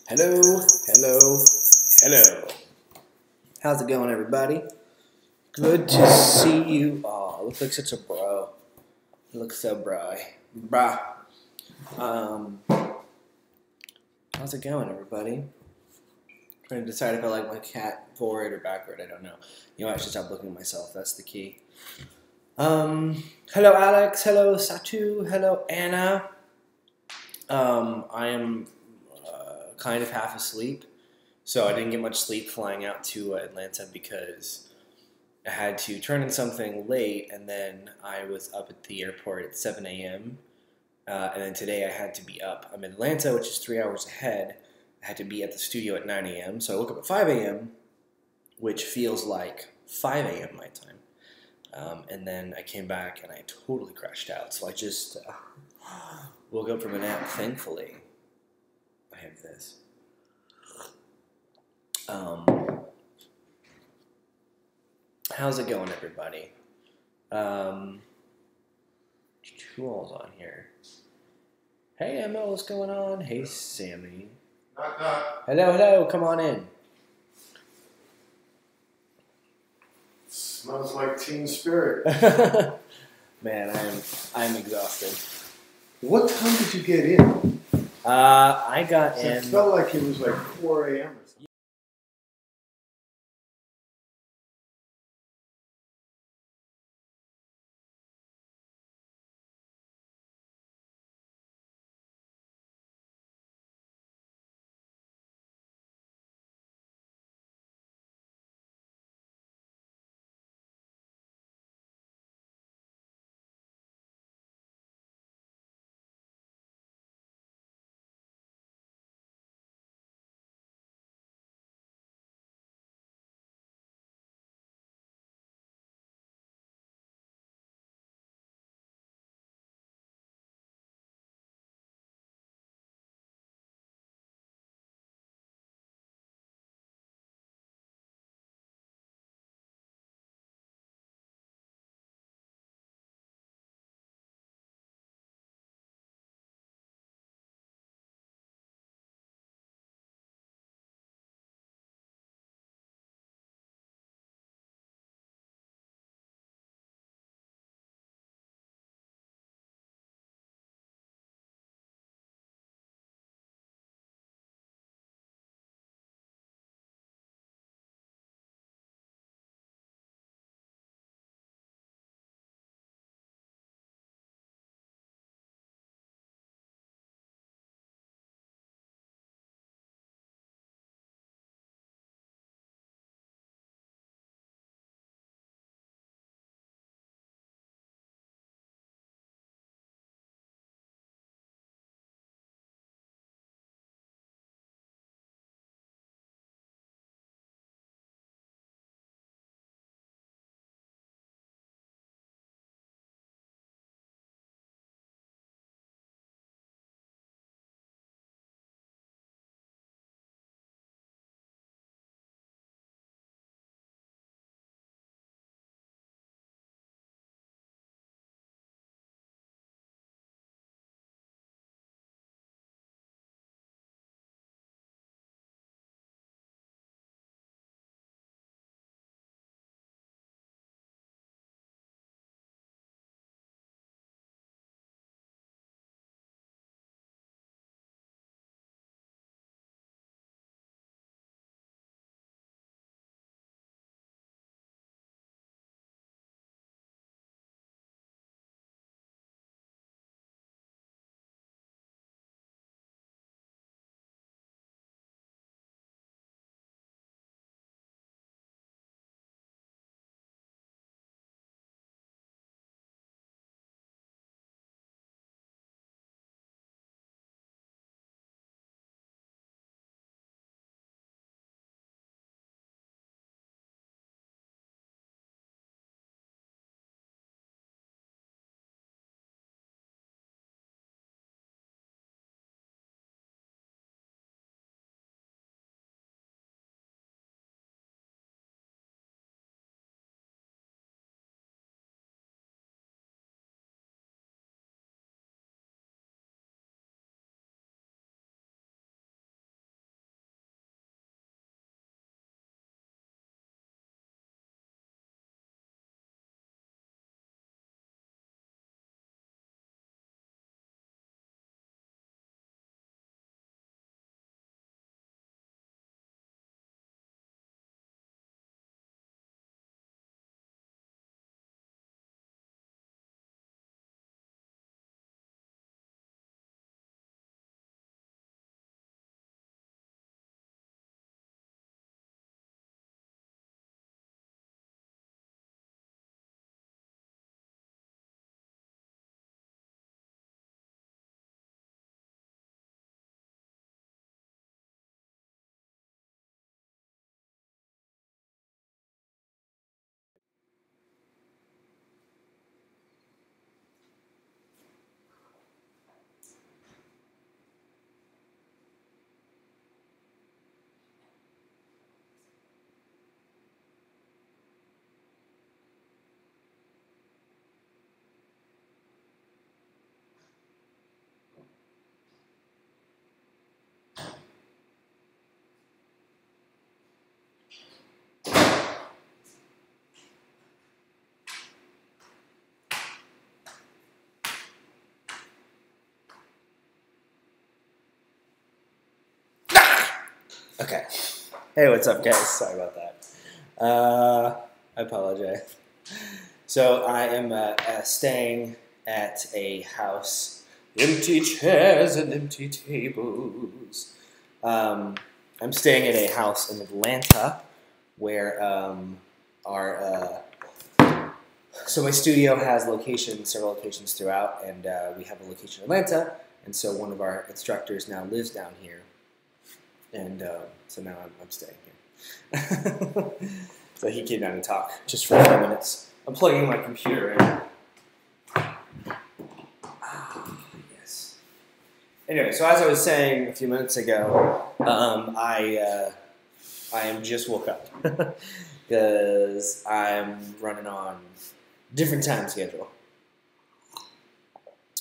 Hello, hello, hello. How's it going, everybody? Good to see you. Oh, looks like such a bro. You look so bro. Bruh. Um, how's it going, everybody? Trying to decide if I like my cat forward or backward. I don't know. You know, I should stop looking at myself. That's the key. Hello, Alex. Hello, Satu. Hello, Anna. I am kind of half asleep. So I didn't get much sleep flying out to Atlanta because I had to turn in something late, and then I was up at the airport at 7 a.m. And then today I had to be up. I'm in Atlanta, which is 3 hours ahead. I had to be at the studio at 9 a.m. So I woke up at 5 a.m., which feels like 5 a.m. my time. And then I came back and I totally crashed out. So I just woke up from a nap, thankfully. I have this. How's it going, everybody? Who all's on here? Hey, Emma, what's going on? Hey, Sammy. Knock, knock. Hello, hello, come on in. Smells like Teen Spirit. Man, I'm exhausted. What time did you get in? I got in. It felt like it was like 4 a.m. Okay. Hey, what's up, guys? Sorry about that. I apologize. So I am staying at a house. Empty chairs and empty tables. I'm staying at a house in Atlanta where so my studio has several locations throughout, and we have a location in Atlanta, and so one of our instructors now lives down here, and so now I'm staying here. So he came down and talked just for a few minutes. I'm plugging my computer in. Yes. Anyway, so as I was saying a few minutes ago, I just woke up because I'm running on different time schedule.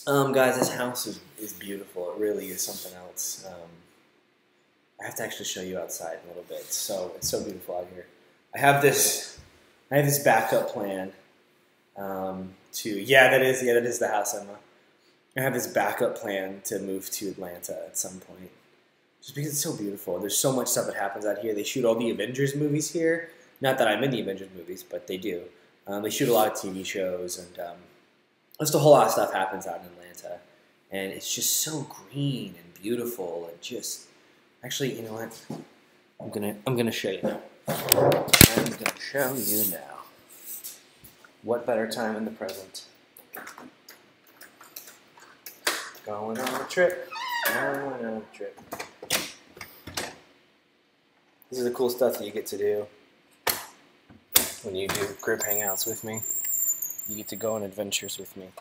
Guys, this house is beautiful. It really is something else. I have to actually show you outside in a little bit. It's so beautiful out here. I have this backup plan. That is the house, Emma. I have this backup plan to move to Atlanta at some point, just because it's so beautiful. There's so much stuff that happens out here. They shoot all the Avengers movies here. Not that I'm in the Avengers movies, but they do. They shoot a lot of TV shows, and just a whole lot of stuff happens out in Atlanta. And it's just so green and beautiful, and just actually, you know what? I'm gonna show you now. I'm gonna show you now. What better time in the present? Going on a trip. Going on a trip. This is the cool stuff that you get to do when you do group hangouts with me. You get to go on adventures with me.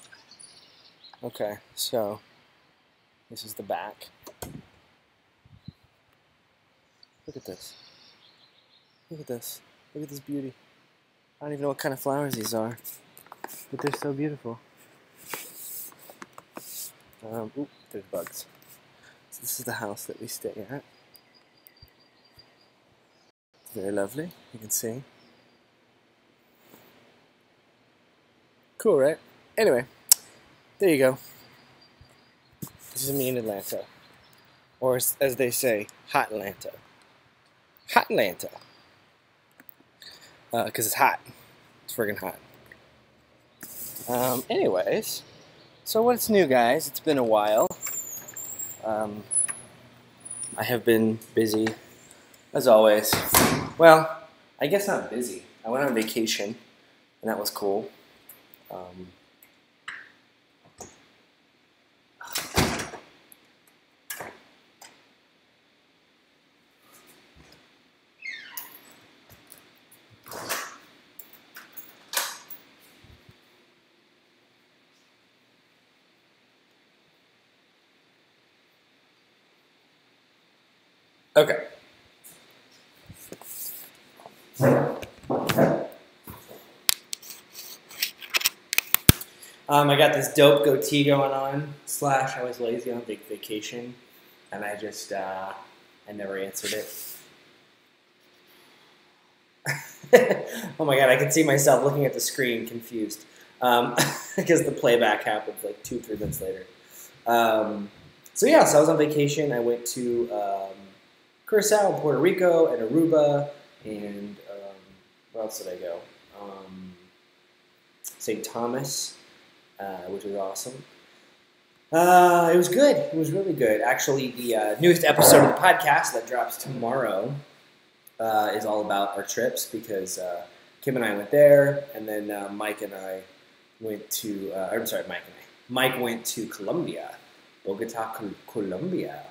Okay, so this is the back. Look at this. Look at this. Look at this beauty. I don't even know what kind of flowers these are, but they're so beautiful. There's bugs. So this is the house that we stay at. It's very lovely, you can see. Cool, right? Anyway, there you go. This is me in Atlanta. Or as they say, hot Atlanta. Hot Atlanta. Because it's hot. It's friggin' hot. Anyways, so what's new, guys? It's been a while. I have been busy, as always. Well, I guess not busy. I went on vacation, and that was cool. Okay. I got this dope goatee going on. / I was lazy on vacation, and I just I never answered it. Oh my god, I can see myself looking at the screen, confused, because the playback happens like 2-3 minutes later. So I was on vacation. I went to Curacao, Puerto Rico, and Aruba, and where else did I go? St. Thomas, which was awesome. It was good. It was really good. Actually, the newest episode of the podcast that drops tomorrow is all about our trips, because Kim and I went there, and then Mike and I went to, Mike went to Colombia, Bogota, Colombia.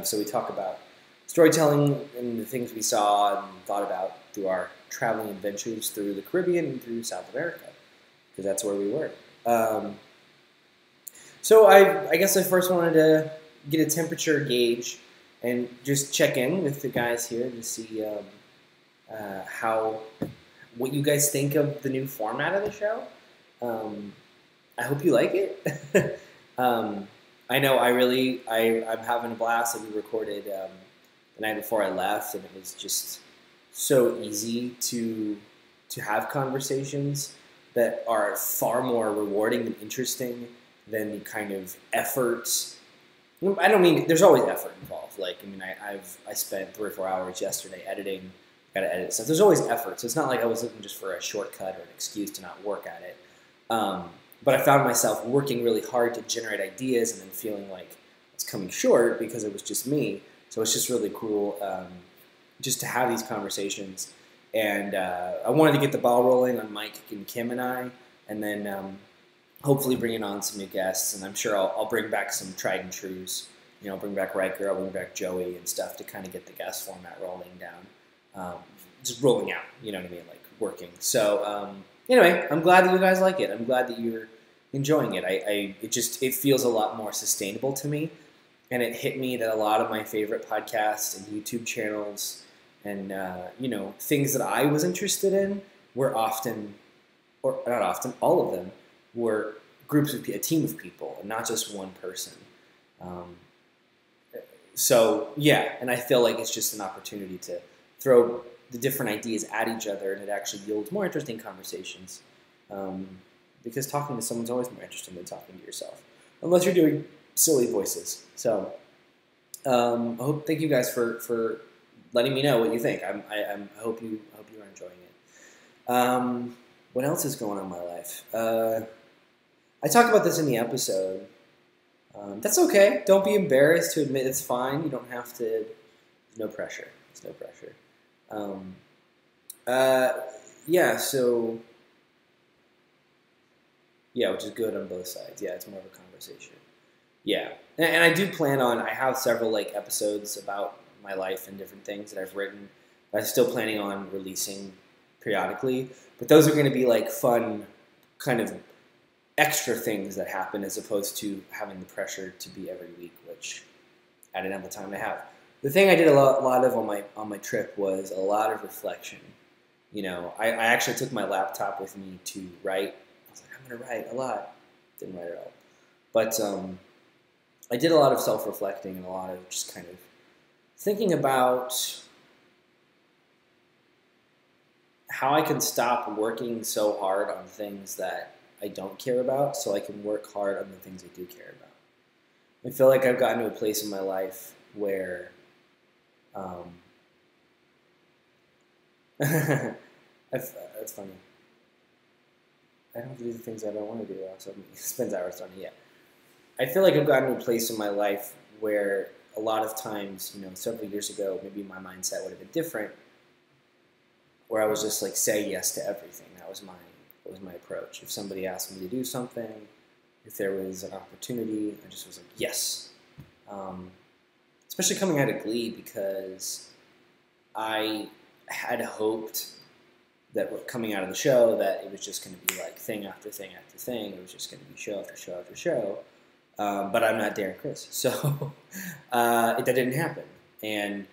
So we talk about storytelling and the things we saw and thought about through our traveling adventures through the Caribbean and through South America, because that's where we were. So I guess I first wanted to get a temperature gauge and just check in with the guys here to see what you guys think of the new format of the show. I hope you like it. I know I'm having a blast. That we recorded the night before I left, and it was just so easy to have conversations that are far more rewarding and interesting than the kind of effort I don't mean there's always effort involved. Like, I mean, I spent 3 or 4 hours yesterday editing. Got to edit stuff. There's always effort, so it's not like I was looking just for a shortcut or an excuse to not work at it. But I found myself working really hard to generate ideas, and then feeling like it's coming short because it was just me. So it's just really cool, just to have these conversations. And I wanted to get the ball rolling on Mike and Kim and I, and then hopefully bringing on some new guests. And I'm sure I'll bring back some tried and trues. I'll bring back Riker, I'll bring back Joey and stuff to kind of get the guest format rolling down. Just rolling out, you know what I mean, like working. So anyway, I'm glad that you guys like it. I'm glad that you're enjoying it. It feels a lot more sustainable to me. And it hit me that a lot of my favorite podcasts and YouTube channels and, things that I was interested in were often, or not often, all of them were a team of people, and not just one person. So, yeah, and I feel like it's just an opportunity to throw the different ideas at each other, and it actually yields more interesting conversations. Because talking to someone's always more interesting than talking to yourself, unless you're doing silly voices. So, thank you guys for letting me know what you think. I hope you are enjoying it. What else is going on in my life? I talked about this in the episode. That's okay. Don't be embarrassed to admit it's fine. You don't have to. There's no pressure. There's no pressure. So. Yeah, which is good on both sides. Yeah, it's more of a conversation. Yeah, and I do plan on. I have several episodes about my life and different things that I've written. But I'm still planning on releasing periodically. But those are going to be fun, kind of extra things that happen, as opposed to having the pressure to be every week, which I didn't have the time to have. The thing I did a lot of on my trip was a lot of reflection. I actually took my laptop with me to write. I was like, I'm going to write a lot. Didn't write at all. But I did a lot of self-reflecting and a lot of just kind of thinking about how I can stop working so hard on things that I don't care about, so I can work hard on the things I do care about. I feel like I've gotten to a place in my life where that's funny. I don't have to do the things I don't want to do, so it spends hours on it. Yeah. I feel like I've gotten to a place in my life where a lot of times, several years ago, maybe my mindset would have been different, where I was just say yes to everything. That was my approach. If somebody asked me to do something, if there was an opportunity, I just was like, yes. Especially coming out of Glee, because I had hoped that coming out of the show that it was just going to be thing after thing after thing. It was just going to be show after show after show. But I'm not Darren Criss, so that didn't happen. And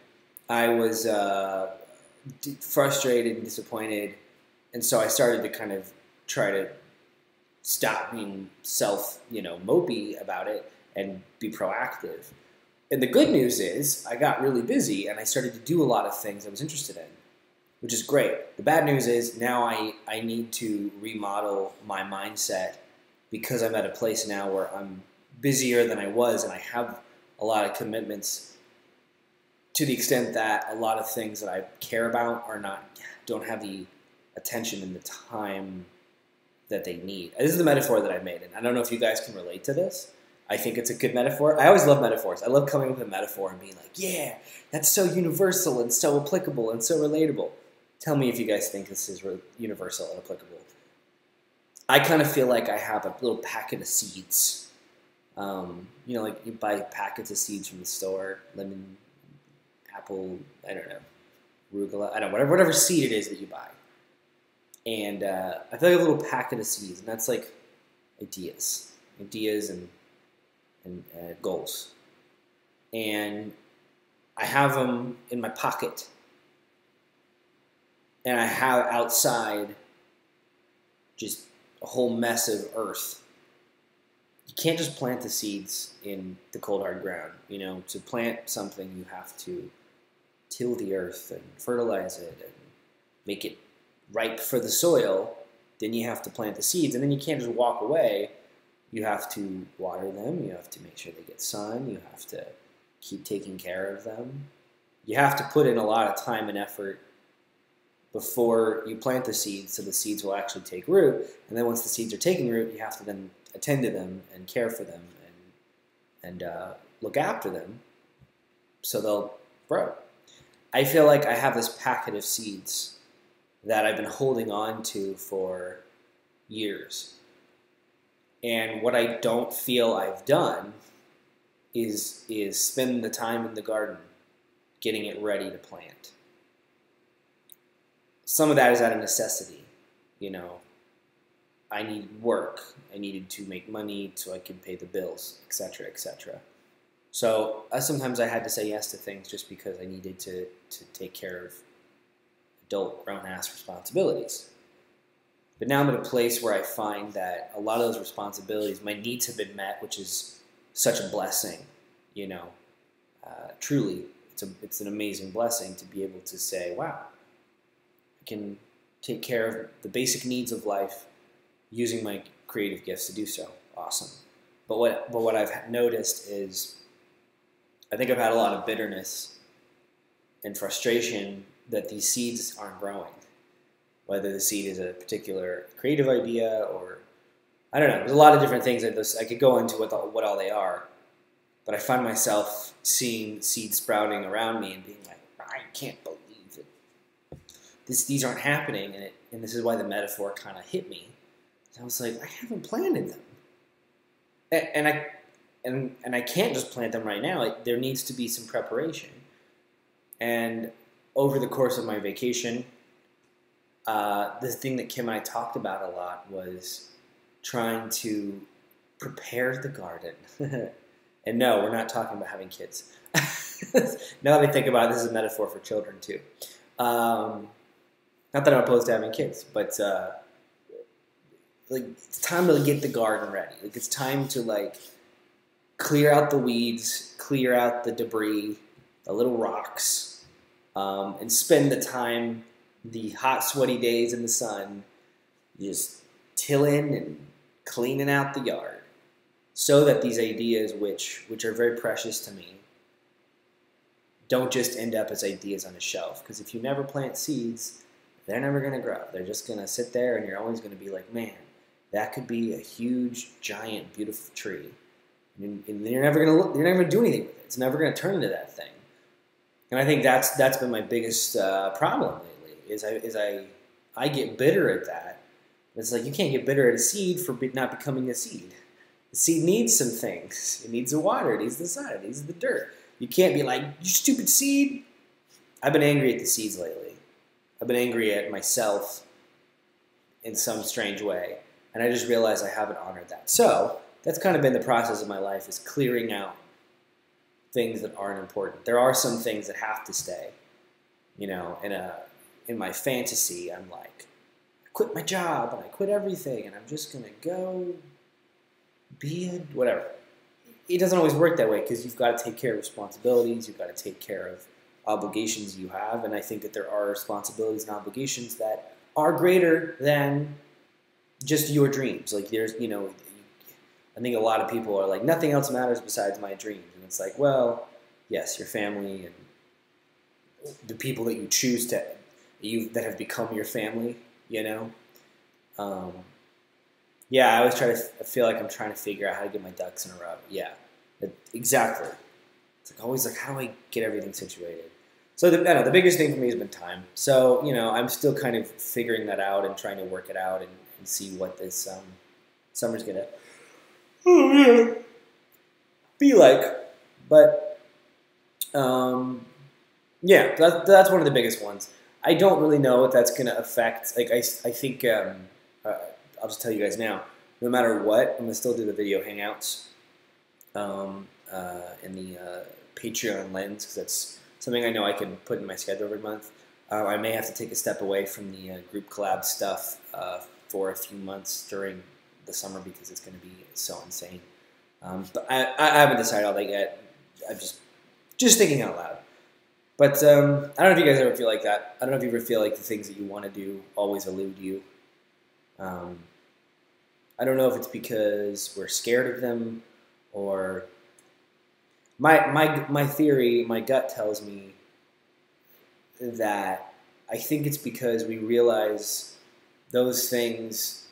I was frustrated and disappointed, and so I started to kind of try to stop being mopey about it and be proactive. And the good news is I got really busy and I started to do a lot of things I was interested in, which is great. The bad news is now I need to remodel my mindset, because I'm at a place now where I'm busier than I was, and I have a lot of commitments, to the extent that a lot of things that I care about don't have the attention and the time that they need. This is the metaphor that I made, and I don't know if you guys can relate to this. I think it's a good metaphor. I always love metaphors. I love coming up with a metaphor and being like, yeah, that's so universal and so applicable and so relatable. Tell me if you guys think this is universal and applicable. I kind of feel like I have a little packet of seeds. You buy packets of seeds from the store, lemon, apple, I don't know, arugula, I don't know, whatever seed it is that you buy. And I feel like a little packet of seeds, and that's ideas and goals. And I have them in my pocket, and I have outside just a whole mess of earth. You can't just plant the seeds in the cold hard ground. To plant something, you have to till the earth and fertilize it and make it ripe for the soil. Then you have to plant the seeds, and then you can't just walk away. You have to water them. You have to make sure they get sun. You have to keep taking care of them. You have to put in a lot of time and effort before you plant the seeds, so the seeds will actually take root. And then once the seeds are taking root, you have to then attend to them and care for them and look after them so they'll grow. I feel like I have this packet of seeds that I've been holding on to for years. And what I don't feel I've done is spend the time in the garden getting it ready to plant. Some of that is out of necessity. You know, I needed work. I needed to make money so I could pay the bills, etc., etc. So sometimes I had to say yes to things just because I needed to take care of adult grown-ass responsibilities. But now I'm at a place where I find that a lot of those responsibilities, my needs have been met, which is such a blessing, you know. Truly, it's an amazing blessing to be able to say, wow, I can take care of the basic needs of life using my creative gifts to do so. Awesome. But what I've noticed is I think I've had a lot of bitterness and frustration that these seeds aren't growing. Whether the seed is a particular creative idea or, I don't know, there's a lot of different things that I could go into what all they are. But I find myself seeing seeds sprouting around me and being like, I can't believe it. These aren't happening, and this is why the metaphor kind of hit me. I was like, I haven't planted them, and I can't just plant them right now. There needs to be some preparation. And over the course of my vacation, the thing that Kim and I talked about a lot was trying to prepare the garden. And no, we're not talking about having kids. Now that I think about it, this is a metaphor for children too. Not that I'm opposed to having kids, but like it's time to get the garden ready. Like it's time to like clear out the weeds, clear out the debris, the little rocks, and spend the time, the hot, sweaty days in the sun, just tilling and cleaning out the yard, so that these ideas, which are very precious to me, don't just end up as ideas on a shelf. Because if you never plant seeds, they're never going to grow. They're just going to sit there, and you're always going to be like, man, that could be a huge, giant, beautiful tree. And you're never going to do anything with it. It's never going to turn into that thing. And I think that's been my biggest problem lately. Is I get bitter at that. It's like you can't get bitter at a seed for not becoming a seed. The seed needs some things. It needs the water. It needs the sun. It needs the dirt. You can't be like, you stupid seed. I've been angry at the seeds lately. I've been angry at myself in some strange way. And I just realized I haven't honored that. So that's kind of been the process of my life, is clearing out things that aren't important. There are some things that have to stay. You know, in my fantasy, I'm like, I quit my job and I quit everything and I'm just going to go be a whatever. It doesn't always work that way because you've got to take care of responsibilities. You've got to take care of obligations you have. And I think that there are responsibilities and obligations that are greater than just your dreams. Like there's, you know, I think a lot of people are like, nothing else matters besides my dreams. And it's like, well, yes, your family and the people that you choose that have become your family, you know. Yeah, I always I feel like I'm trying to figure out how to get my ducks in a row. Yeah, exactly. It's like always like, how do I get everything situated? So the biggest thing for me has been time. So, you know, I'm still kind of figuring that out and trying to work it out and see what this summer's going to be like. But, yeah, that's one of the biggest ones. I don't really know what that's going to affect. Like, I think, I'll just tell you guys now, no matter what, I'm going to still do the video hangouts in the Patreon lens, because that's something I know I can put in my schedule every month. I may have to take a step away from the group collab stuff for a few months during the summer because it's going to be so insane. But I haven't decided all that yet. I'm just thinking out loud. But I don't know if you guys ever feel like that. I don't know if you ever feel like the things that you want to do always elude you. I don't know if it's because we're scared of them, or my theory, my gut tells me that I think it's because we realize those things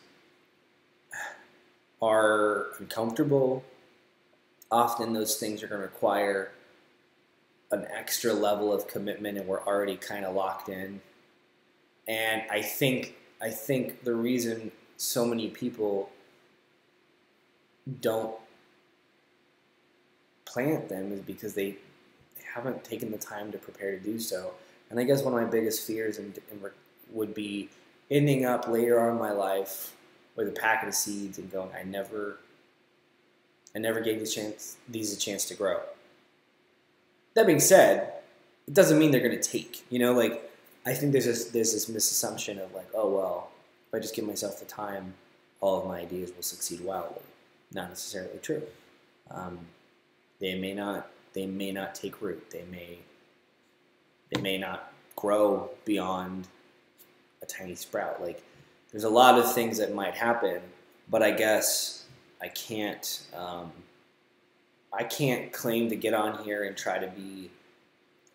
are uncomfortable. Often those things are going to require an extra level of commitment, and we're already kind of locked in. And I think the reason so many people don't plant them is because they haven't taken the time to prepare to do so. And I guess one of my biggest fears would be ending up later on in my life with a packet of seeds and going, I never gave these a chance to grow. That being said, it doesn't mean they're going to take. Like, I think there's this misassumption of like, oh well, if I just give myself the time, all of my ideas will succeed wildly. Not necessarily true. They may not take root. They may not grow beyond a tiny sprout. Like, there's a lot of things that might happen, but I guess I can't claim to get on here and try to be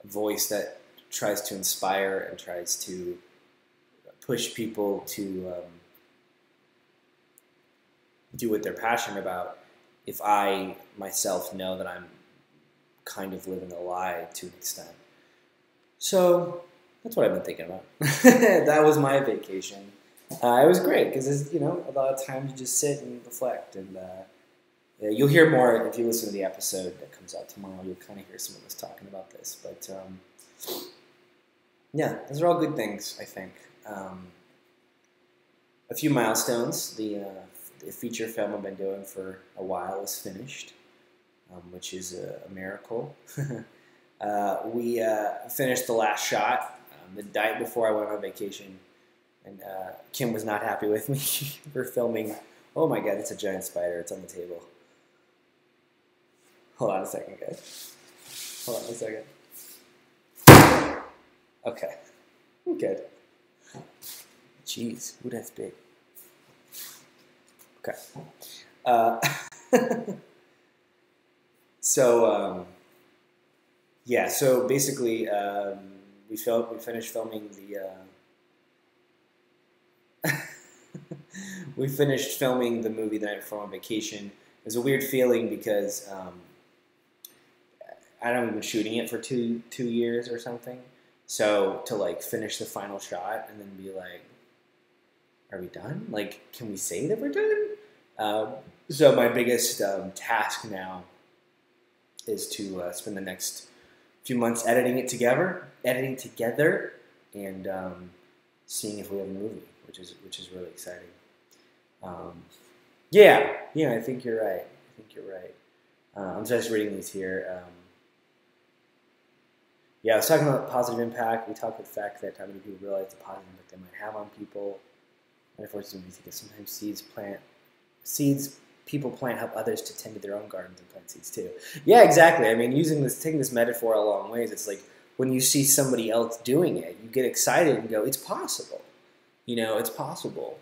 a voice that tries to inspire and tries to push people to do what they're passionate about if I myself know that I'm kind of living a lie to an extent. So that's what I've been thinking about. That was my vacation. It was great because, a lot of times you just sit and reflect, and you'll hear more if you listen to the episode that comes out tomorrow. You'll kind of hear some of us talking about this, but yeah, those are all good things, I think. A few milestones. The feature film I've been doing for a while is finished, which is a miracle. We finished the last shot the night before I went on vacation, and Kim was not happy with me for filming. Oh my god, it's a giant spider. It's on the table. Hold on a second, guys. Hold on a second. Okay. I'm good. Jeez, ooh, that's big. Okay. So basically, we finished filming we finished filming the movie the night before on vacation. It was a weird feeling because I haven't been shooting it for two years or something. So to like finish the final shot and then be like, are we done? Like, can we say that we're done? So my biggest task now is to spend the next few months editing together, and seeing if we have a movie, which is really exciting. Yeah, I think you're right. I'm just reading these here. I was talking about positive impact. We talked about the fact that how many people realize the positive impact they might have on people. And unfortunately, we think that sometimes seeds people plant help others to tend to their own gardens and plant seeds too. Yeah, exactly. I mean, taking this metaphor a long ways, it's like when you see somebody else doing it, you get excited and go, it's possible. It's possible.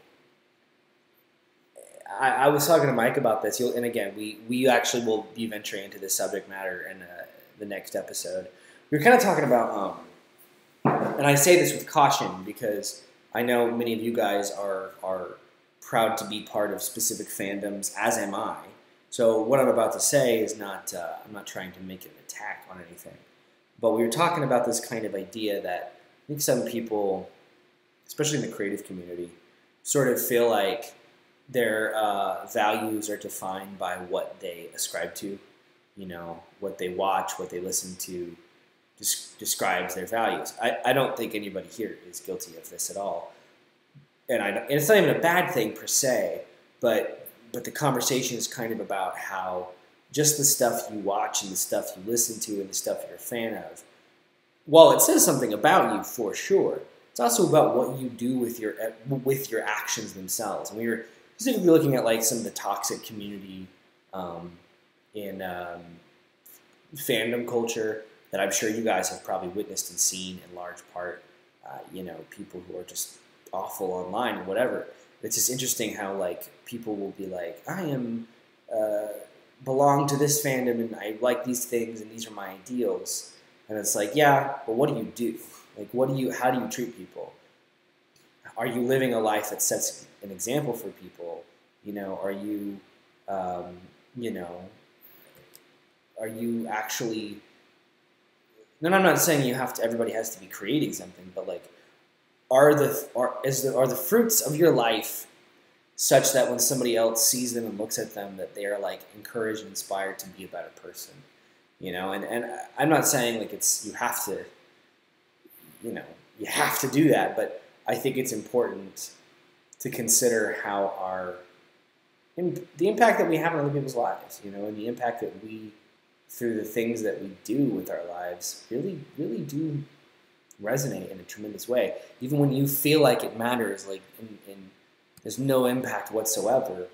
I was talking to Mike about this, and again, we actually will be venturing into this subject matter in the next episode. We were kind of talking about, and I say this with caution because I know many of you guys are proud to be part of specific fandoms, as am I. So what I'm about to say is not, I'm not trying to make an attack on anything. But we were talking about this kind of idea that I think some people, especially in the creative community, sort of feel like their values are defined by what they ascribe to, what they watch, what they listen to, describes their values. I don't think anybody here is guilty of this at all. And it's not even a bad thing per se, but the conversation is kind of about how just the stuff you watch and the stuff you listen to and the stuff you're a fan of, while it says something about you for sure, it's also about what you do with your actions themselves. And we were specifically looking at like some of the toxic community in fandom culture that I'm sure you guys have probably witnessed and seen in large part. People who are just awful online and whatever. it's just interesting how like people will be like, I am belong to this fandom and I like these things and these are my ideals. And it's like, yeah, but what do you do? Like, how do you treat people? Are you living a life that sets an example for people? You know, are you, you know, are you actually? And I'm not saying everybody has to be creating something, but like, are the fruits of your life such that when somebody else sees them and looks at them, that they are like encouraged and inspired to be a better person, you know? And I'm not saying like you have to, you know, you have to do that, but I think it's important to consider how the impact that we have on other people's lives, you know, and the impact that we, through the things that we do with our lives, really, really do resonate in a tremendous way. Even when you feel like it matters, like there's no impact whatsoever.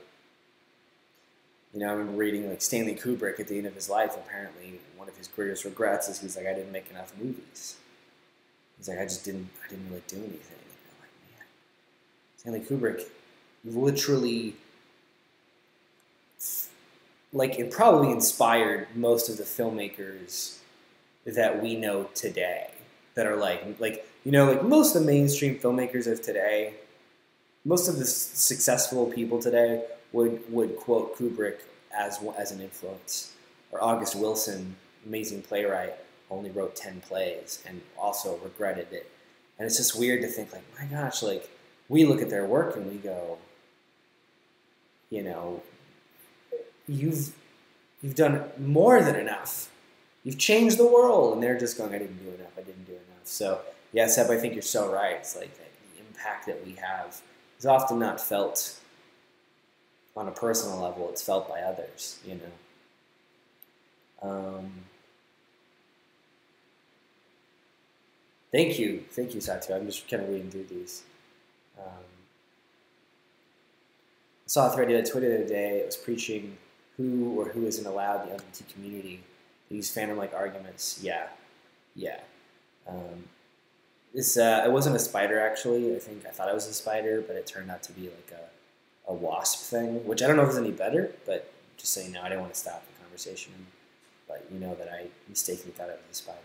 You know, I remember reading like Stanley Kubrick at the end of his life. Apparently, one of his greatest regrets is he's like, I didn't make enough movies. He's like, I didn't really do anything. And I'm like, man, Stanley Kubrick literally, like, it probably inspired most of the filmmakers that we know today. That are like you know, like most of the mainstream filmmakers of today, most of the successful people today would quote Kubrick as an influence. Or August Wilson, amazing playwright, only wrote 10 plays and also regretted it. And it's just weird to think like, my gosh, like we look at their work and we go, you know, you've done more than enough. You've changed the world, and they're just going, I didn't do enough. So, yeah, Seb, I think you're so right. It's like the impact that we have is often not felt on a personal level. It's felt by others, you know. Thank you, Satu. I'm just kind of reading through these. I saw a thread on Twitter the other day. It was preaching who isn't allowed the LGBT community to use fandom-like arguments. Yeah. It wasn't a spider, actually. I thought it was a spider, but it turned out to be like a wasp thing, which I don't know if it's any better, but just so you know, I didn't want to stop the conversation, but you know that I mistakenly thought it was a spider.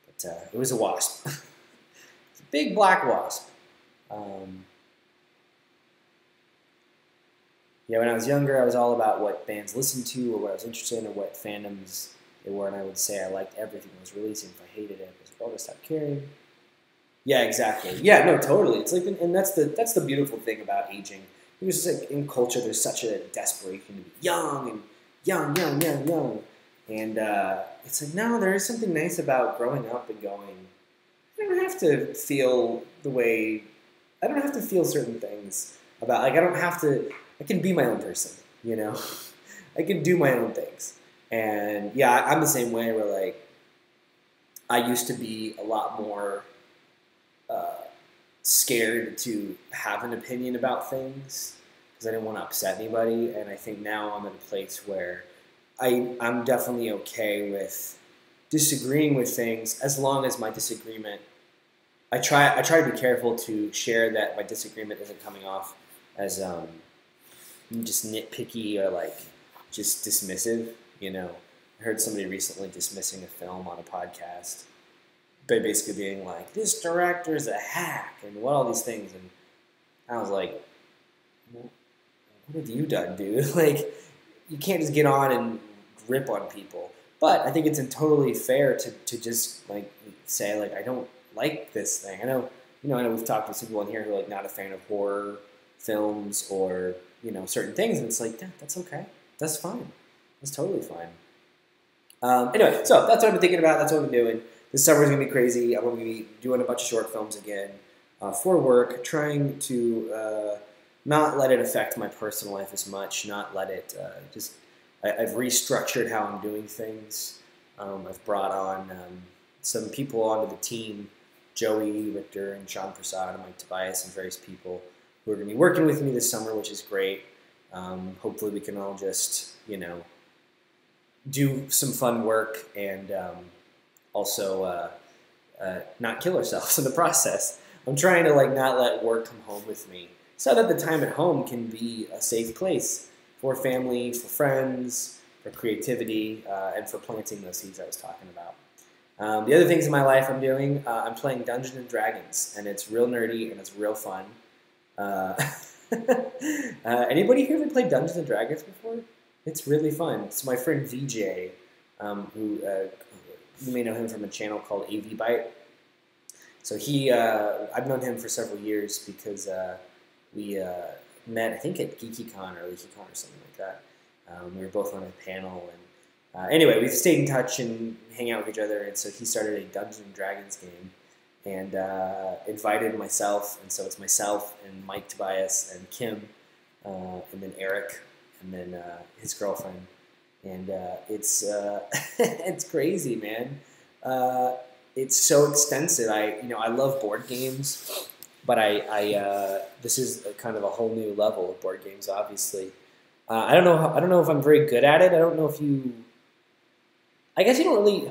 But it was a wasp. It's a big black wasp. Yeah, when I was younger, I was all about what bands listened to or what I was interested in or what fandoms they were, and I would say I liked everything that was releasing. If I hated it, I was like, oh, I stopped caring. Yeah, exactly. Yeah, no, totally. It's like, and that's the beautiful thing about aging. Because it's like in culture, there's such a desperation to be young and young. And it's like, no, there is something nice about growing up and going, I don't have to feel certain things about, like, I can be my own person, you know? I can do my own things. And yeah, I'm the same way where like, I used to be a lot more scared to have an opinion about things because I didn't want to upset anybody. And I think now I'm at a place where I'm definitely okay with disagreeing with things as long as my disagreement, I try to be careful to share that my disagreement isn't coming off as just nitpicky or like just dismissive, you know. I heard somebody recently dismissing a film on a podcast by basically being like, this director's a hack and what all these things. And I was like, what have you done, dude? Like, you can't just get on and rip on people. But I think it's totally fair to just like say like, I don't like this thing. I know we've talked to some people in here who are like not a fan of horror films or, you know, certain things, and it's like, yeah, that's okay. That's fine. That's totally fine. Anyway, so that's what I've been thinking about. That's what I've been doing. This summer is going to be crazy. I'm going to be doing a bunch of short films again for work, trying to not let it affect my personal life as much, not let it I've restructured how I'm doing things. I've brought on some people onto the team, Joey, Victor, and Sean Prasad, and Mike Tobias, and various people who are going to be working with me this summer, which is great. Hopefully we can all just, you know, do some fun work and also not kill ourselves in the process. I'm trying to like not let work come home with me. so that the time at home can be a safe place for family, for friends, for creativity, and for planting those seeds I was talking about. The other things in my life I'm doing, I'm playing Dungeons and Dragons, and it's real nerdy and it's real fun. Anybody here ever played Dungeons and Dragons before? It's really fun. So my friend VJ, who you may know him from a channel called AV Byte. So I've known him for several years because we met, I think, at GeekyCon or LeakyCon or something like that. We were both on a panel, and anyway, we've stayed in touch and hang out with each other. And so he started a Dungeons and Dragons game, and invited myself, and so it's myself and Mike Tobias and Kim, and then Eric, and then his girlfriend, and it's it's crazy, man. It's so extensive. I love board games, but this is kind of a whole new level of board games. Obviously, I don't know if I'm very good at it. I don't know if you. I guess you don't really.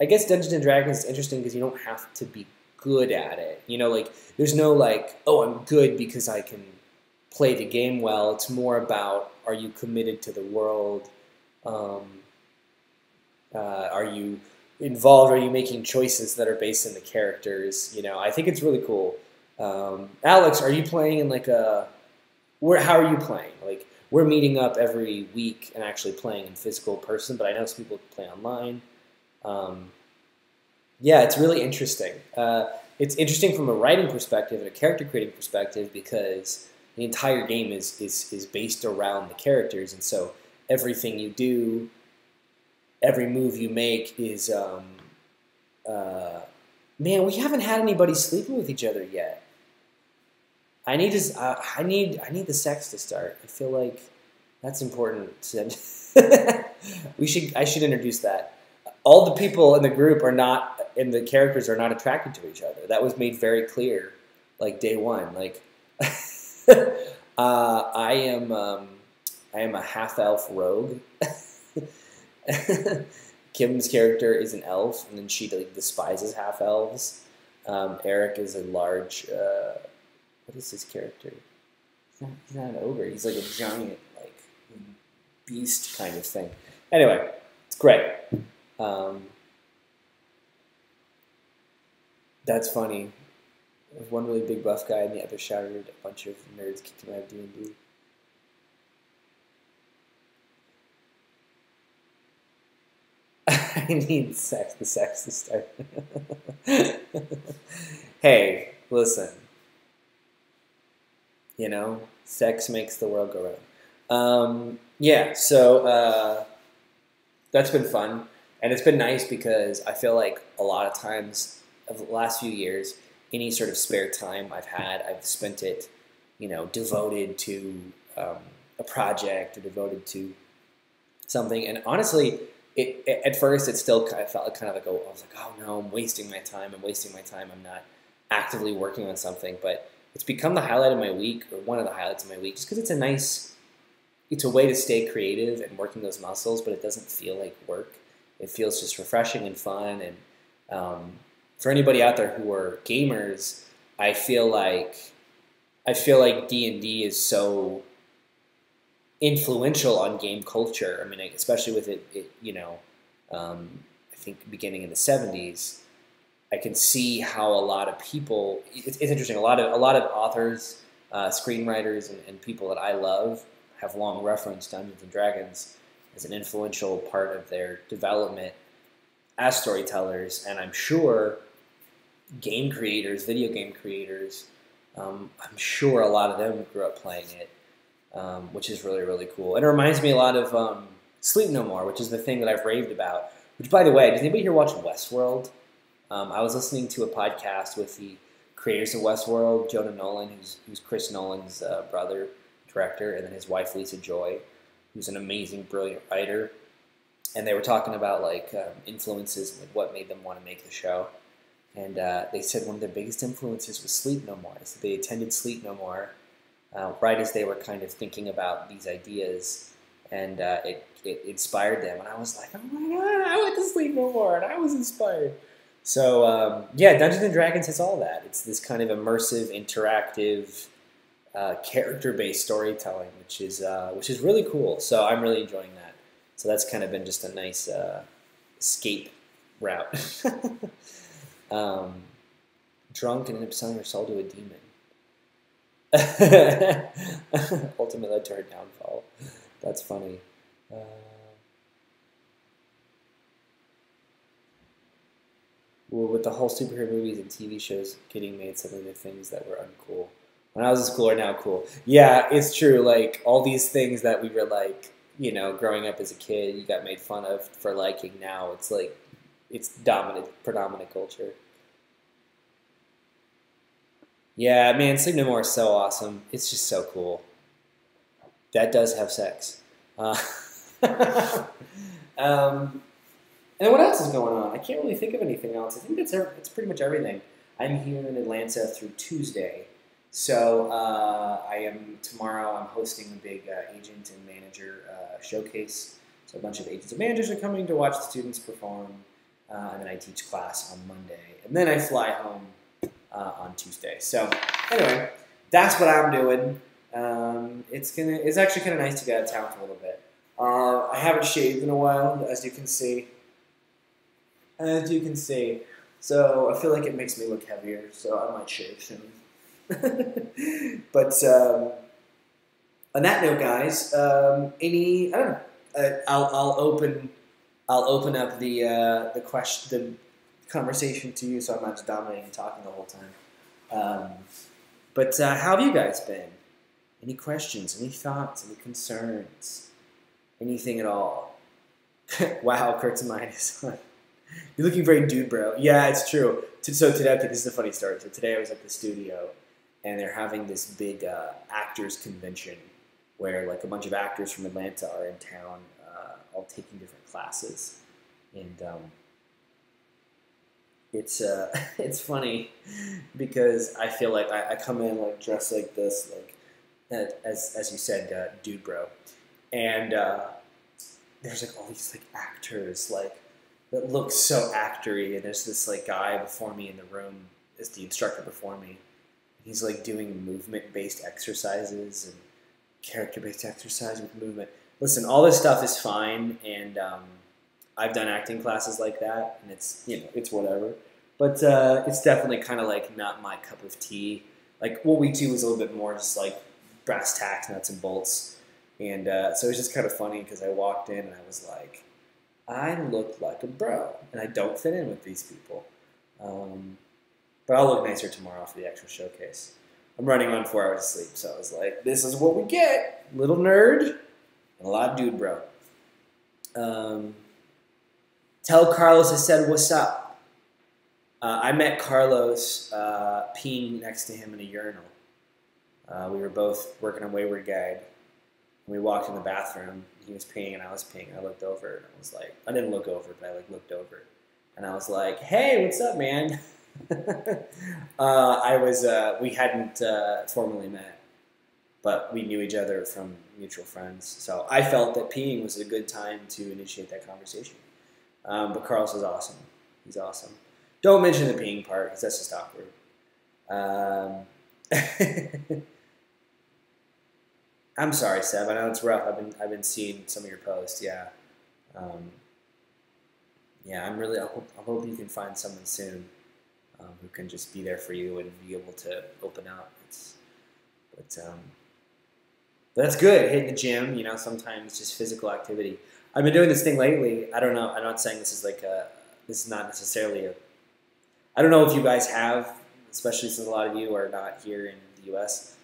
I guess Dungeons and Dragons is interesting because you don't have to be good at it. Like there's no like, oh, I'm good because I can play the game well. It's more about, are you committed to the world? Are you involved? Are you making choices that are based in the characters? I think it's really cool. Alex, are you playing in like how are you playing? Like, we're meeting up every week and actually playing in physical person, but I know some people play online. Yeah, it's really interesting. It's interesting from a writing perspective and a character creating perspective because the entire game is based around the characters, and so everything you do, every move you make is man, we haven't had anybody sleeping with each other yet. I need the sex to start. I feel like that's important. I should introduce that. All the people in the group are not, and the characters are not attracted to each other. That was made very clear, like day one. Like, I am a half elf rogue. Kim's character is an elf, and then she like despises half elves. Eric is a large. What is his character? He's not an ogre. He's like a giant, like beast kind of thing. Anyway, it's great. That's funny. There's one really big buff guy, and the other shouted a bunch of nerds kicked him out of D&D. I need the sex to start. Hey, listen. Sex makes the world go round. Yeah, so that's been fun. And it's been nice because I feel like a lot of times of the last few years, any sort of spare time I've had, I've spent it, devoted to a project or devoted to something. And honestly, at first it still kind of felt like I was like, oh no, I'm wasting my time. I'm not actively working on something. But it's become the highlight of my week, or one of the highlights of my week, just because it's a way to stay creative and working those muscles, but it doesn't feel like work. It feels just refreshing and fun. And for anybody out there who are gamers, I feel like D&D is so influential on game culture. I mean, especially with it I think beginning in the 70s, I can see how a lot of people. It's interesting. A lot of authors, screenwriters, and people that I love have long referenced Dungeons and Dragons as an influential part of their development as storytellers, and I'm sure game creators, video game creators, I'm sure a lot of them grew up playing it, which is really, really cool. And it reminds me a lot of Sleep No More, which is the thing that I've raved about. Which, by the way, does anybody here watch Westworld? I was listening to a podcast with the creators of Westworld, Jonah Nolan, who's Chris Nolan's brother, director, and then his wife, Lisa Joy, who's an amazing, brilliant writer. And they were talking about influences and what made them want to make the show. And they said one of their biggest influences was Sleep No More. So they attended Sleep No More right as they were kind of thinking about these ideas, and it inspired them. And I was like, oh my god, I went to Sleep No More, and I was inspired. So yeah, Dungeons and Dragons has all that. It's this kind of immersive, interactive character-based storytelling, which is really cool. So I'm really enjoying that. So that's kind of been just a nice escape route. Drunk and ended up selling her soul to a demon. Ultimately led to her downfall. That's funny. Well, with the whole superhero movies and TV shows getting made, some of the things that were uncool when I was in school are now cool. Yeah, it's true. Like all these things that we were like, growing up as a kid, you got made fun of for liking. Now it's like it's predominant culture. Yeah, man, Sleep No More is so awesome. It's just so cool. That does have sex. Um, and what else is going on? I can't really think of anything else. I think that's pretty much everything. I'm here in Atlanta through Tuesday. So tomorrow I'm hosting a big agent and manager showcase. So a bunch of agents and managers are coming to watch the students perform. And then I teach class on Monday. And then I fly home on Tuesday. So anyway, that's what I'm doing. It's actually kind of nice to get out of town for a little bit. I haven't shaved in a while, as you can see. So I feel like it makes me look heavier, so I might shave soon. But on that note, guys, I don't know. I'll open up the conversation to you, so I'm not just dominating and talking the whole time. But how have you guys been? Any questions? Any thoughts? Any concerns? Anything at all? Wow, Kurt's mind is on. You're looking very dude, bro. Yeah, it's true. So today, okay, this is a funny story. So today I was at the studio, and they're having this big actors convention where like a bunch of actors from Atlanta are in town, all taking different classes, and it's funny because I feel like I come in like dressed like this, like as you said, dude, bro, and there's like all these like actors like that look so actory, and there's this like guy before me in the room, is the instructor before me. He's like doing movement-based exercises and character-based exercise with movement. Listen, all this stuff is fine, and I've done acting classes like that, and it's it's whatever. But it's definitely kind of like not my cup of tea. Like what we do is a little bit more just like brass tacks, nuts and bolts, and so it was just kind of funny because I walked in and I was like, I look like a bro, and I don't fit in with these people. But I'll look nicer tomorrow for the actual showcase. I'm running on 4 hours of sleep, so I was like, this is what we get. Little nerd and a lot of dude, bro. Tell Carlos I said what's up. I met Carlos peeing next to him in a urinal. We were both working on Wayward Guide. We walked in the bathroom. He was peeing and I was peeing. I looked over and I was like, I didn't look over, but I like looked over. And I was like, hey, what's up, man? We hadn't formally met, but we knew each other from mutual friends. So I felt that peeing was a good time to initiate that conversation. But Carlos is awesome. He's awesome. Don't mention the peeing part because that's just awkward. I'm sorry, Seb. I know it's rough. I've been seeing some of your posts. Yeah, I'm really. I hope you can find someone soon who can just be there for you and be able to open up. But that's good. Hitting the gym. Sometimes just physical activity. I've been doing this thing lately. I don't know. I'm not saying this is like this is not necessarily a. I don't know if you guys have, especially since a lot of you are not here in the U.S.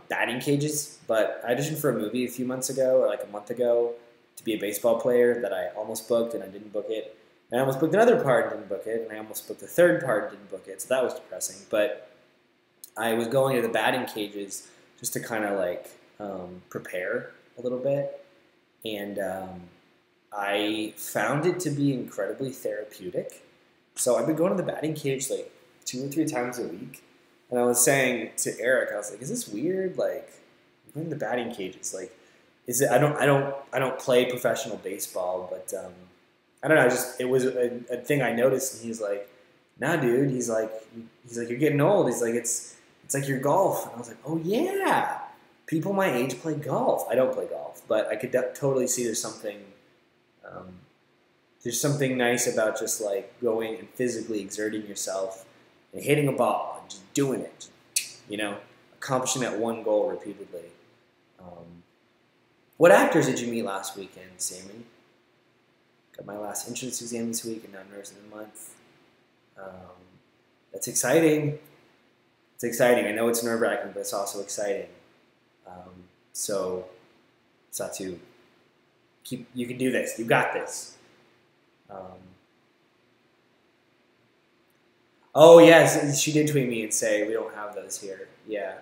Batting cages, but I auditioned for a movie a few months ago, or like a month ago, to be a baseball player that I almost booked and I didn't book it. And I almost booked another part and didn't book it, and I almost booked the third part and didn't book it, so that was depressing. But I was going to the batting cages just to kind of like prepare a little bit, and I found it to be incredibly therapeutic. So I've been going to the batting cage like 2 or 3 times a week. And I was saying to Eric, I was like, "Is this weird? Like, going to the batting cages, like, is it? I don't play professional baseball, but I don't know. It was a thing I noticed." And he's like, "Nah, dude." He's like, "You're getting old." He's like, "It's it's like your golf. And I was like, oh yeah, people my age play golf. I don't play golf, but I could totally see there's something nice about just like going and physically exerting yourself and hitting a ball and just doing it, accomplishing that one goal repeatedly. What actors did you meet last weekend, Sammy? Got my last entrance exam this week and now nurse of the month. That's exciting. It's exciting. I know it's nerve-wracking, but it's also exciting. So, Satu, you can do this. You got this. Oh, yes, she did tweet me and say, we don't have those here. Yeah.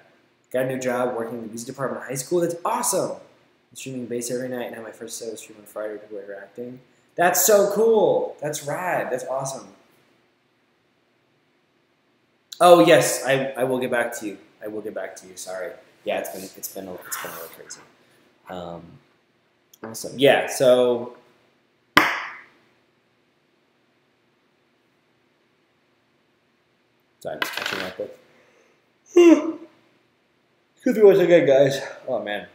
Got a new job working in the music department at high school. That's awesome. I'm streaming bass every night and have my first solo stream on Friday with people interacting. That's so cool. That's rad. That's awesome. Oh, yes, I will get back to you. I will get back to you. Sorry. Yeah, it's been a little crazy. Awesome. Yeah, so I'm just catching up with. Excuse me once again, guys. Oh man,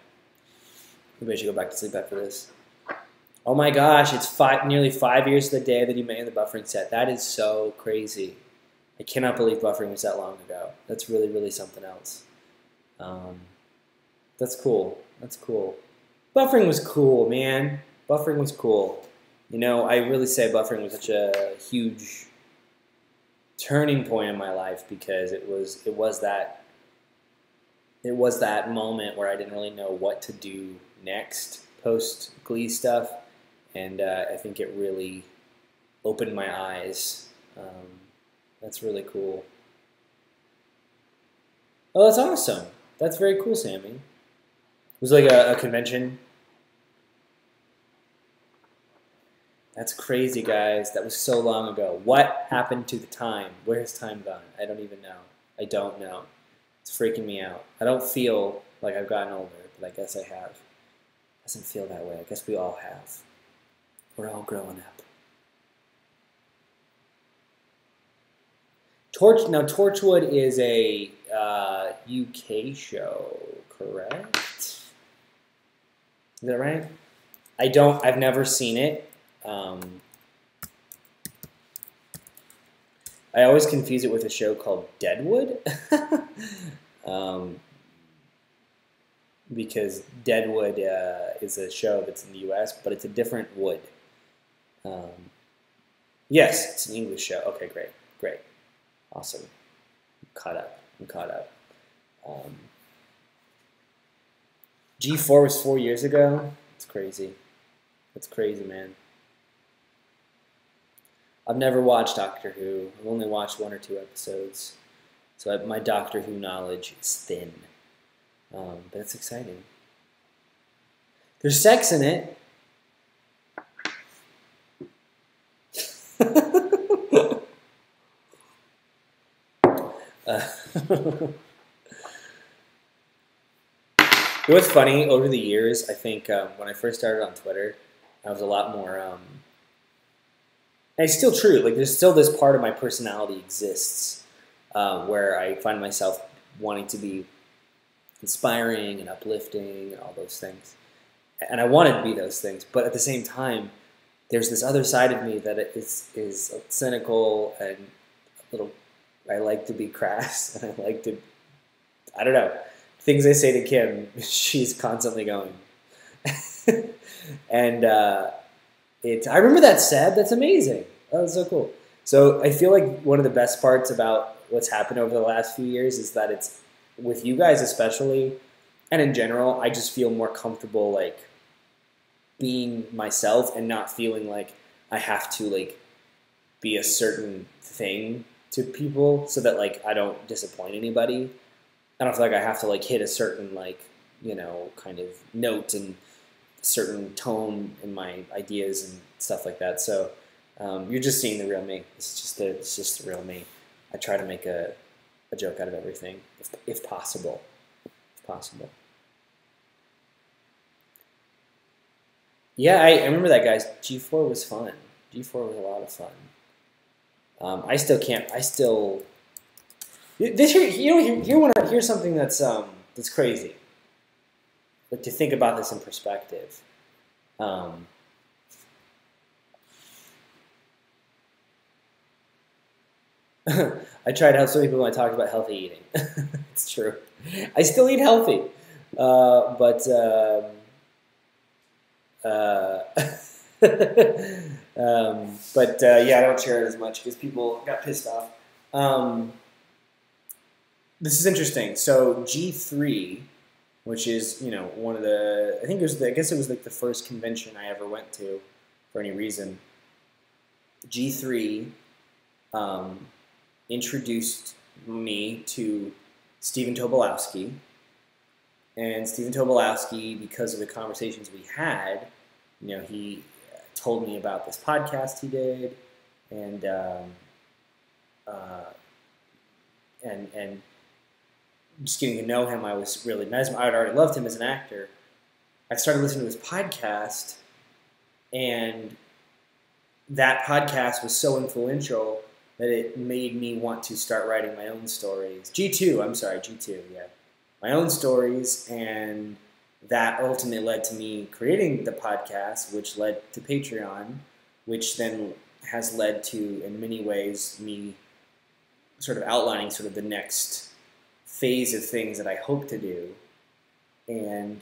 maybe I should go back to sleep after this. Oh my gosh, it's nearly 5 years to the day that you made the buffering set. That is so crazy. I cannot believe buffering was that long ago. That's really, really something else. That's cool. That's cool. Buffering was cool, man. Buffering was cool. I really say buffering was such a huge turning point in my life because it was that moment where I didn't really know what to do next post Glee stuff, and I think it really opened my eyes. That's really cool. Oh, that's awesome. That's very cool, Sammy. It was like a convention. That's crazy, guys. That was so long ago. What happened to the time? Where's time gone? I don't even know. I don't know. It's freaking me out. I don't feel like I've gotten older, but I guess I have. It doesn't feel that way. I guess we all have. We're all growing up. Torchwood is a UK show, correct? Is that right? I've never seen it. I always confuse it with a show called Deadwood. Because Deadwood is a show that's in the US, but it's a different wood. Yes, it's an English show. Okay, great. Awesome. I'm caught up. G4 was 4 years ago. It's crazy. That's crazy, man. I've never watched Doctor Who. I've only watched 1 or 2 episodes. So my Doctor Who knowledge is thin. But it's exciting. There's sex in it. You know what's funny? Over the years, I think when I first started on Twitter, I was a lot more... and it's still true. Like, there's still this part of my personality exists where I find myself wanting to be inspiring and uplifting and all those things. And I wanted to be those things. But at the same time, there's this other side of me that is cynical and a little... I like to be crass, and I like to... I don't know. Things I say to Kim, she's constantly going. And I remember that set. That's amazing. That was so cool. So I feel like one of the best parts about what's happened over the last few years is that it's, with you guys especially, and in general, I just feel more comfortable, like, being myself and not feeling like I have to, like, be a certain thing to people so that, like, I don't disappoint anybody. I don't feel like I have to, like, hit a certain, like, you know, kind of note and certain tone in my ideas and stuff like that. So you're just seeing the real me. It's just the real me. I try to make a joke out of everything, if possible. If possible. Yeah, I remember that, guys. G4 was fun. G4 was a lot of fun. I This here's something that's crazy. But to think about this in perspective. I tried to help so many people when I talked about healthy eating. It's true. I still eat healthy, but yeah, I don't share it as much because people got pissed off. This is interesting. So G3, which is one of the I guess it was like the first convention I ever went to for any reason. G3 introduced me to Stephen Tobolowsky, and Stephen Tobolowsky, because of the conversations we had, he told me about this podcast he did, and just getting to know him, I was really mesmerized. I had already loved him as an actor. I started listening to his podcast, and that podcast was so influential that it made me want to start writing my own stories. G2, yeah. My own stories, and that ultimately led to me creating the podcast, which led to Patreon, which then has led to, in many ways, me sort of outlining sort of the next phase of things that I hope to do. And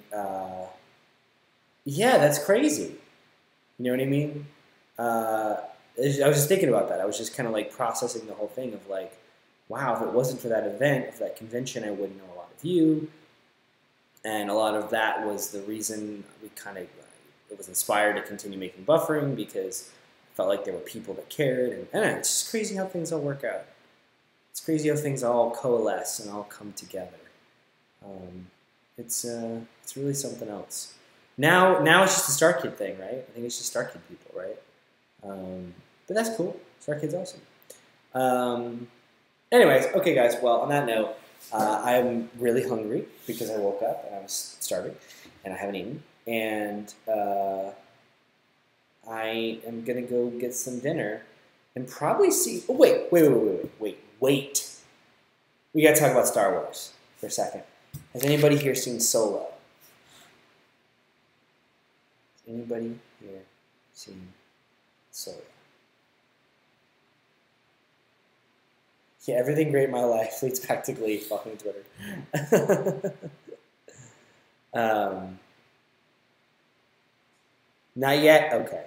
yeah, that's crazy. You know what I mean? I was just thinking about that. I was just kind of like processing the whole thing of like, wow, if it wasn't for that event, for that convention, I wouldn't know a lot of you. And a lot of that was the reason it was inspired to continue making buffering, because I felt like there were people that cared. And it's just crazy how things all work out. It's crazy how things all coalesce and all come together. It's really something else. Now it's just a Star Kid thing, right? I think it's just Star Kid people, right? But that's cool. Star Kid's awesome. Anyways, okay, guys. Well, on that note, I'm really hungry because I woke up and I was starving and I haven't eaten. And I am going to go get some dinner and probably see... Oh, wait. We got to talk about Star Wars for a second. Has anybody here seen Solo? Has anybody here seen Solo? Yeah, everything great in my life leads back to Glee. Fucking Twitter. Not yet? Okay.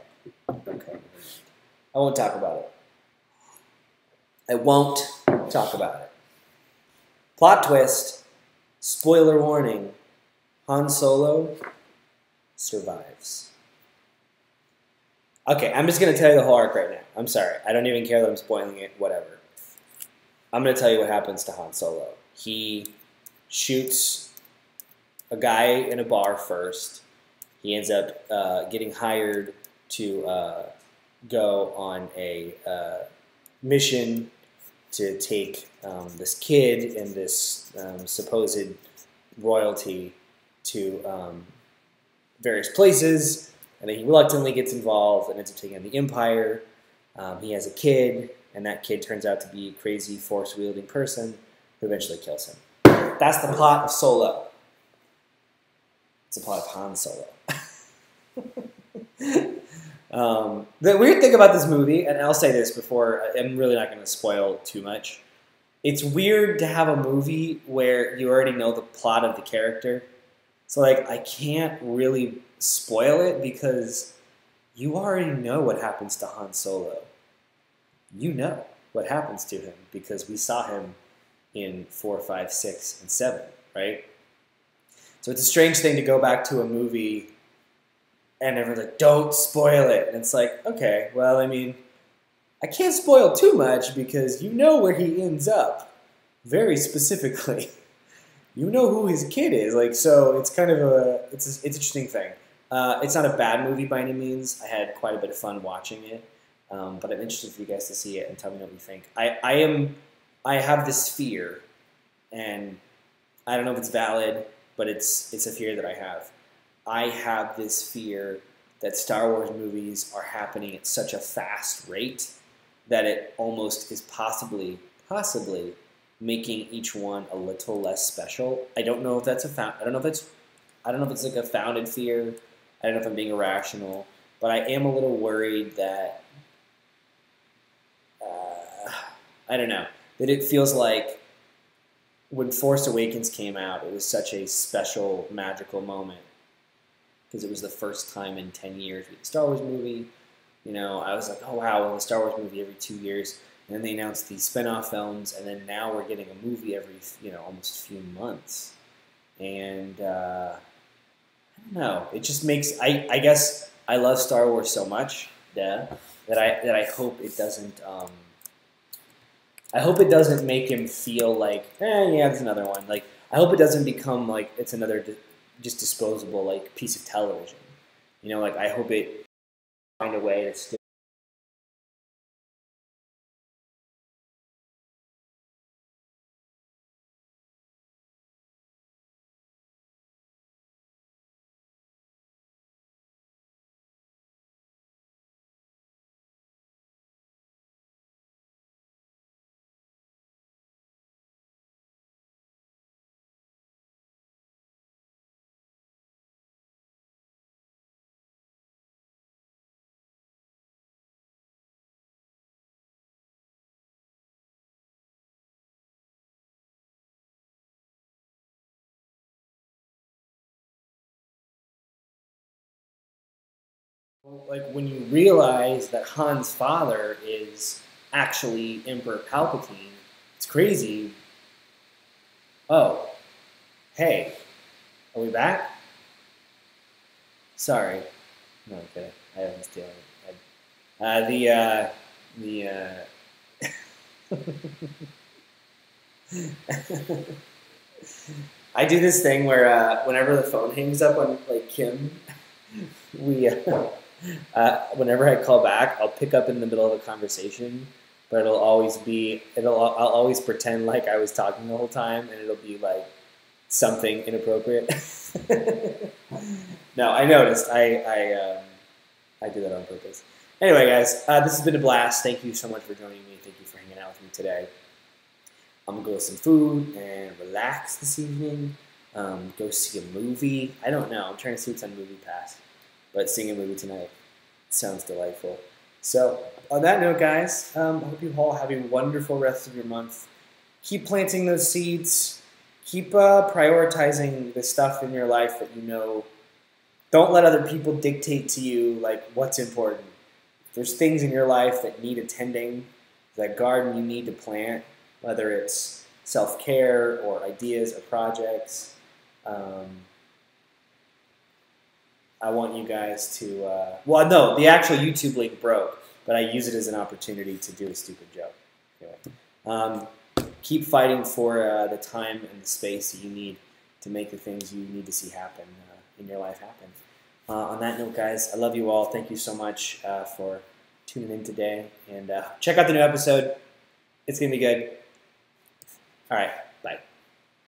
I won't talk about it. Plot twist. Spoiler warning. Han Solo survives. Okay, I'm just going to tell you the whole arc right now. I'm sorry. I don't even care that I'm spoiling it. Whatever. I'm going to tell you what happens to Han Solo. He shoots a guy in a bar first. He ends up getting hired to go on a mission to take this kid and this supposed royalty to various places. And then he reluctantly gets involved and ends up taking on the Empire. He has a kid, and that kid turns out to be a crazy force-wielding person who eventually kills him. That's the plot of Solo. It's the plot of Han Solo. The weird thing about this movie, and I'll say this before, I'm really not going to spoil too much. It's weird to have a movie where you already know the plot of the character. So, like, I can't really spoil it because you already know what happens to Han Solo. You know what happens to him because we saw him in 4, 5, 6, and 7, right? So it's a strange thing to go back to a movie and everyone's like, don't spoil it. And it's like, okay, well, I mean, I can't spoil too much because you know where he ends up very specifically. You know who his kid is. Like, so it's kind of it's an interesting thing. It's not a bad movie by any means. I had quite a bit of fun watching it. But I'm interested for you guys to see it and tell me what you think. I have this fear, and I don't know if it's valid, but it's a fear that I have. I have this fear that Star Wars movies are happening at such a fast rate that it almost is possibly making each one a little less special. I don't know if that's I don't know if it's like a founded fear. I don't know if I'm being irrational, but I am a little worried that I don't know, that it feels like when Force Awakens came out, it was such a special, magical moment because it was the first time in 10 years with the Star Wars movie. You know, I was like, oh wow, well, the Star Wars movie every 2 years. And then they announced these spin-off films, and then now we're getting a movie every, almost a few months. And I don't know, it just makes, I guess I love Star Wars so much, that I hope it doesn't, make him feel like, yeah, there's another one. Like, I hope it doesn't become like it's another just disposable like piece of television. You know, like I hope it find a way to still. Like when you realize that Han's father is actually Emperor Palpatine, it's crazy. Oh, hey, are we back? Sorry. No, okay. I was stealing it. I do this thing where whenever the phone hangs up on like Kim, we whenever I call back, I'll pick up in the middle of a conversation, but I'll always pretend like I was talking the whole time, and it'll be like something inappropriate. No, I noticed. I do that on purpose. Anyway, guys, this has been a blast. Thank you so much for joining me. Thank you for hanging out with me today. I'm going to go with some food and relax this evening. Go see a movie. I don't know. I'm trying to see what's on Movie Pass. But seeing a movie tonight sounds delightful. So, on that note, guys, I hope you all have a wonderful rest of your month. Keep planting those seeds. Keep prioritizing the stuff in your life that you know. Don't let other people dictate to you like what's important. If there's things in your life that need attending, that garden you need to plant, whether it's self-care or ideas or projects. I want you guys to, well, no, the actual YouTube link broke, but I use it as an opportunity to do a stupid joke. Anyway, keep fighting for the time and the space that you need to make the things you need to see happen in your life happen. On that note, guys, I love you all. Thank you so much for tuning in today. And check out the new episode. It's going to be good. All right.